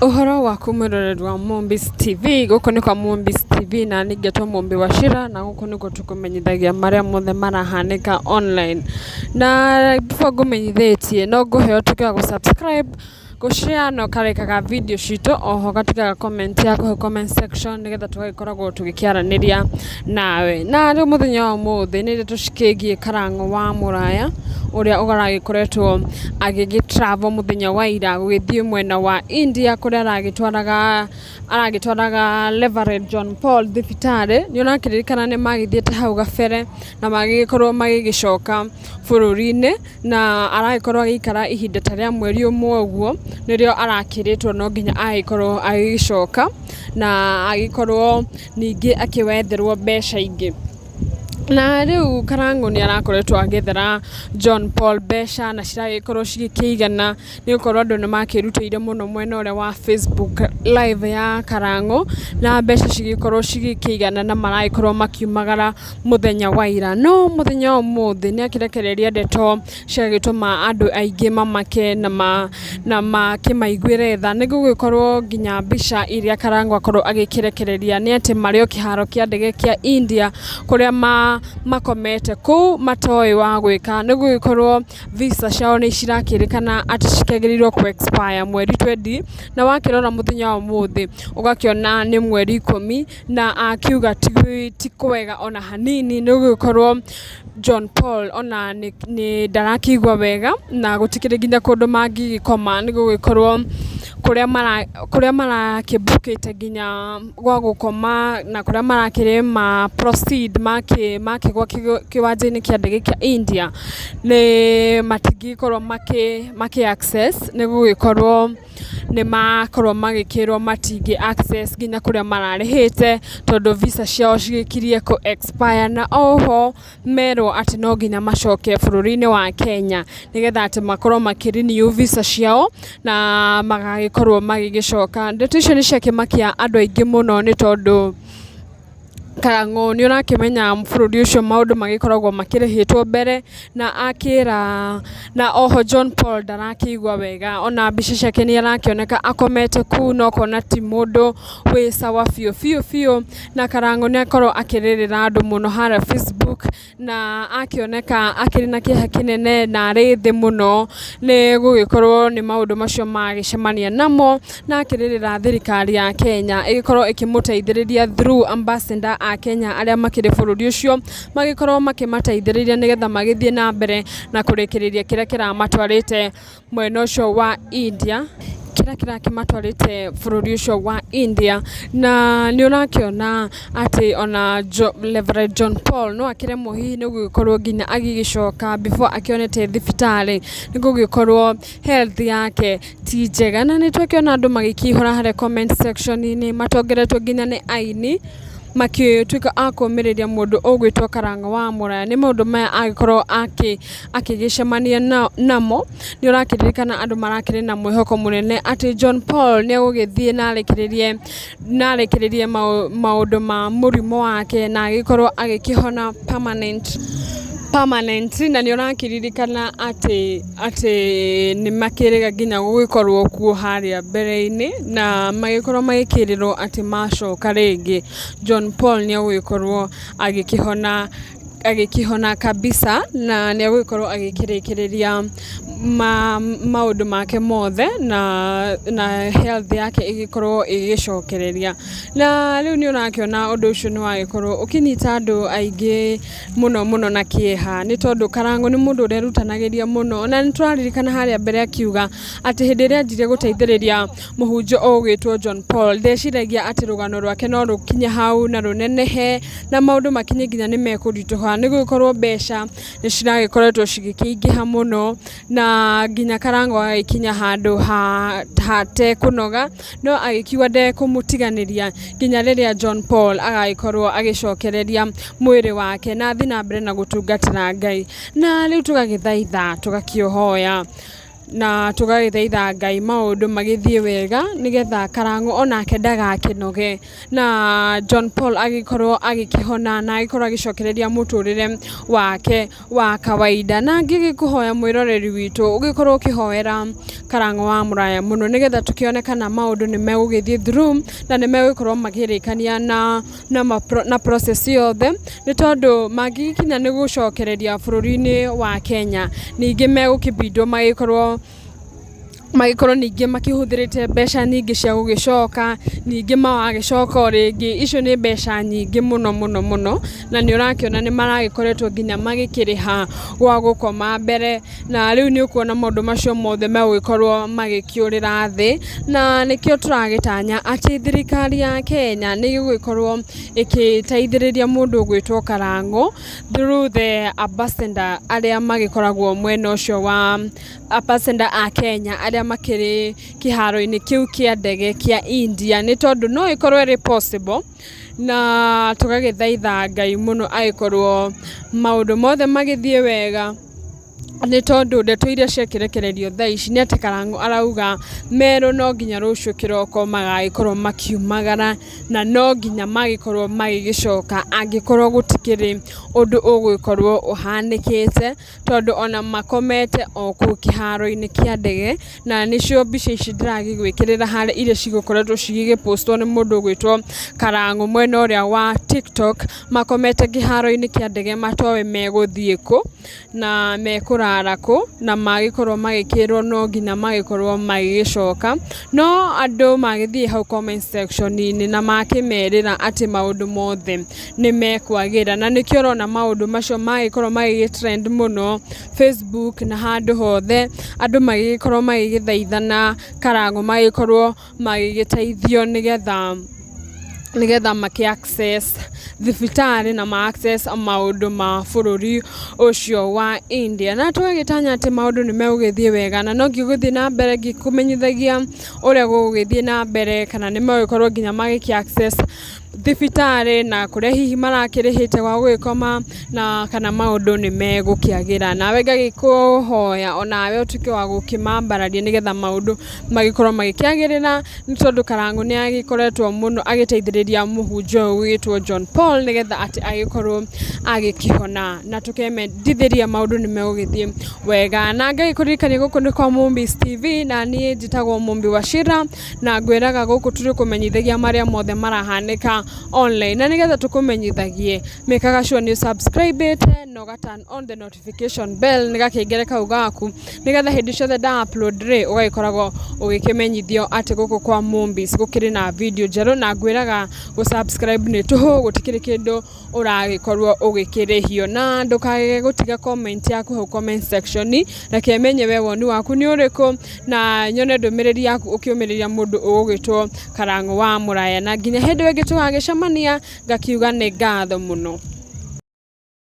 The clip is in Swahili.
Uhoro wa kumurorerwa Mombis TV guko ni kwa Mombis TV na ningetwa Mombi Wachira na guko niko tukumenyithagia maria mothe marahanika online na before gumenyithitie no nguheo tukiga gusubscribe gushare no karekaga video shito oho gatiga comment yako comment section nigetha tugagikoragwo tugikiaraniria nawe na ri muthenya wa muthi ni tushikigie Karangu wa muraya uria ugaragikoretwo travel muthenya wa ira gugithie mwena wa India kuria aragitwaraga Reverend John Paul thibitari ni onakiririkana ni magithiete hau gabere na magikorwo magigicoka bururi-ini na aragikorwo agikara ihinda taria mweri umwe uguo nirio arakiritwo no nginya agikorwo agicoka na agikorwo ningi akiwetherwo mbeca ingi na riu Karangu ni arakoretwo agethera John Paul mbeca na ciragikorwo cigikiigana ni ukorwo andu ni makirutire muno mwena ule wa Facebook live ya Karangu na mbeca cigikorwo cigikiigana na maragikorwo makiumagara muthenya wa ira no muthenya wa umuthi ni akirekereria ndeto ciagituma andu aingi mamake na makimaiguire tha ni gugikorwo nginya mbica iria Karangu akorwo agikirekereria ni ati mario kiharo kia ndege kia India kuria makomete ku matoi wa gwika nigugikorwo visa ciao ni cirakirikana ati cikegerirwo ku expire mweri 20 na wakirora muthenya wa muthi ugakiona ni mweri 10 na akiuga ti kwega ona hanini nigugikorwo John Paul ona ni darakigwa wega na gutikire nginya kundu mangigikoma nigugikorwo kuria marakibukite nginya gwa gukoma na kuria marakirema proceed makigwa kiwanja-ini kia ndege kia India ni matingikorwo maki access nigugikorwo ni makorwo magikirwo matingi access nginya kuria mararihite tondu visa ciao cigikirie ku expire na oho merwo ati no nginya macoke bururi-ini wa Kenya nigetha ati makorwo makirenew visa ciao na magagikorwo magigicoka ndeto icio ni ciakimakia andu aingi muno ni tondu Karangu ni urakimenya bururi ucio maundu magikoragwo makirihitwo mbere na akira na oho John Paul darakigwa wega ona mbica ciake ni arakioneka akomete ku no kona ti mundu wi sawa fio na Karangu ni akorwo akiririra andu muno hara Facebook na akioneka akiri na kiha kinene na ari thi muno ni gugikorwo ni maundu macio magicemania namo na akiririra thirikari ya Kenya igikorwo ikimuteithiriria through ambassador a Kenya aria makire bururi ucio magikorwo makimateithiriria nigetha magithie na mbere na kurekereria kiria kiramatwarite mwena ucio wa India kiria kimatwarite bururi ucio wa India na ni urakiona ati ona Reverend John Paul no akiremwo hihi ni gugikorwo nginya agigicoka before akionete thibitari ni gugikorwo health yake ti njega na ni twakiona andu magikihora hare comment section ni matongeretwo nginya ni aini makituika akumiriria mundu ugwitwo Karangu wa muraya ni maundu maya agikorwo akigicemania namo ni urakiririkana andu marakire na mwihoko munene ati John Paul ni agugithie na arekererie maundu ma murimo wake na agikorwo agikihona permanent na ni urakiririkana ati ni makiriga nginya gugikorwo kuo haria mbere-ini na magikorwo magikirirwo ati macoka ringi John Paul ni agikorwo agikihona kabisa na ni agikorwo agikirikireria maundu make mothe na health yake igikorwo igicokereria na riu ni urakiona undu ucio ni wagikorwo ukinyita andu aingi muno na kieha ni tondu Karangu ni mundu urerutanagiria muno na nituraririkana haria mbere akiuga ati hindi iria njire guteithiriria muhunjo ugwitwo John Paul ndeciragia ati rugano rwake no rukinye hau na runenehe na maundu makinye nginya ni mekurituha ni gukorwo mbeca ni ciragikoretwo cigikiingiha muno na nginya Karangu agikinya handu hate kunoga no agikiwa de kumutiganiria nginya riria John Paul agaikorwo agicokereria mwiri wake na thina mbere na gutungatira Ngai na riu tugagithaitha tugakiohoya na tugagithaitha Ngai maundu magithie wega nigetha Karangu onake ndagakinoge na John Paul agikorwo agikihona na agikorwo agicokereria muturire wake wa kawaida. Na ngigikuhoya mwiroreri witu ugikorwo ukihoera Karangu wa muraya muno nigetha tukionekana maundu ni megugithie through na ni megukorwo magirikania na process yothe ni tondu magikinya ni gucokereria bururi-ini wa Kenya ningi megukibindwo magikorwo ningi makihuthirite mbeca nyingi cia gugicoka ningi mawagicoka ringi icio ni mbeca nyingi muno na ni urakiona ni maragikoretwo nginya magikiriha gwa gukoma mbere na riu ni ukuona maundu macio mothe megukorwo magikiurira thi na nikio turagitanya ati thirikari ya Kenya ni gugikorwo ikiteithiriria mundu gwitwo Karangu through the ambassador aria magikoragwo mwena ucio wa ambassador a Kenya aria makiri kiharo-ini kiu kia ndege kia India ni tondu no ikorwo ri possible na tugagithaitha Ngai muno agikorwo maundu mothe magithie wega ni tondu ndeto iria ciakirekererio thaa ici ni ati Karangu arauga Meru no nginya rucio kiroko magagikorwo makiumagara na no nginya magikorwo magigicoka angikorwo gutikiri undu uguikorwo uhanikite tondu ona makomete o ku kiharo-ini kia ndege na nicio mbica ici ndiragigwikirira hari iria cigukoretwo cigigipostwo ni mundu gwitwo Karangu mwena uria wa TikTok makomete kiharo-ini kia ndege matowe meguthie ku na mekura araku na magikorwo magikirwo no nginya magikorwo magigicoka no andu magithie hau comment section ini na makimerira ati maundu mothe ni mekwagira na nikio rona maundu macio magikorwo magigitrend muno Facebook na handu hothe andu magikorwo magigithaithana Karangu magikorwo magigiteithio nigetha maki-access thibitari na ma-access maundu ma bururi ucio wa India na tugagitanya ati maundu ni megugithie wega na no ngiguthie na mbere ngikumenyithagia uria gugithie na mbere kana ni megukorwo nginya magiki-access thibitari na kuria hihi marakirihite gwa gwikoma na kana maundu ni megukiagira nawe ngagikuhoya onawe utuke wa gukimambararia nigetha maundu magikorwo magikiagirira ni tondu Karangu ni agikoretwo muno agiteithiriria muhunjo witwo John Paul nigetha ati agikorwo agikihona na tukemendithiria maundu ni megugithie wega na ngagikurikania guku ni kwa Mumbis TV na nie njitagwo Mumbi wa Shira na ngwiraga guku turi kumenyithagia maria mothe marahanika online na nigetha tukumenyithagie mekaga sure ni subscribe it no turn on the notification bell nigakengere kau gaku nigetha hindi ciothe da upload ri ugaikoragwo ugikimenyithio ati guku kwa Mumbis gukiri na video njeru na ngwiraga go subscribe ni tuhu gutikiri kindu uragikorwo ugikirihio na ndukage gutiga comment yaku hau comment section na kemenye we woni waku ni uriku na nyone ndumiriri yaku ukiumiriria mundu ugwitwo Karangu wa muraya na nginya hindi wengi tugagicemania ngakiuga ni ngatho muno.